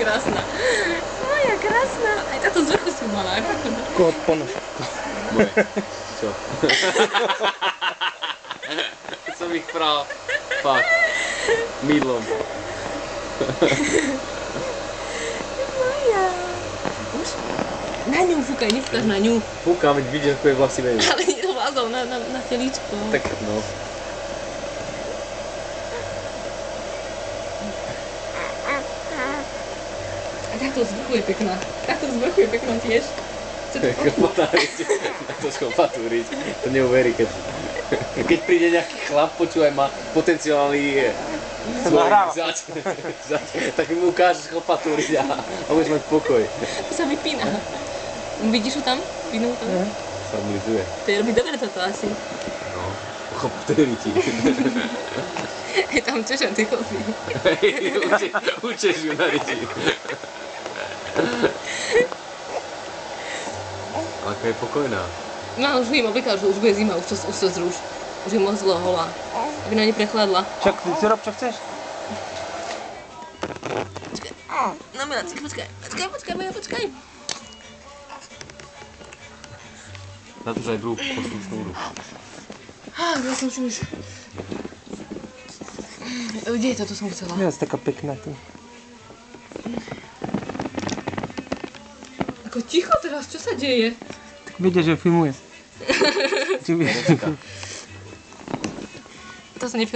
krásna. Moja krásna. Aj táto z vrchu si mala. Koho ponož? Moje. Čo? Som ich pral. Fakt. Mydlom. Moja. Už? Na ňu fúkaj, nefúkaš na ňu. Fúkam, veď vidíš, ako je vlasy majú. Ale nie to vlázol na telíčko. Tak no. A takto z vrchu je pekná. Takto z vrchu je pekná tiež. Na to schopatúriť. To neuverí, keď príde nejaký chlap, počúvaj, má potenciálny svoj zať, tak mu ukáže schopatúriť a budeš mať pokoj. To sa vypína. Vidíš ho tam? Vypnú to? Stabilizuje. To je robí dobre toto asi. No, pochopili ti. Je tam tiež ty chlapí. Učeš ju na ryti. Aká je pokojná. No, už im oblíkala, že už bude zima, už to zruš. Už je moc dlho holá. Aby na ne prechladla. Čak, ty rob, čo chceš? Počkaj. No Miláček, počkaj, Maja, počkaj. Na to, že aj druhú postupnú šnúru. Ja som už. Kde je toto som chcela? Ja, taká pekná tu. Ako ticho teraz, čo sa deje? Tak viete, že filmuje. To sa nefilmuje.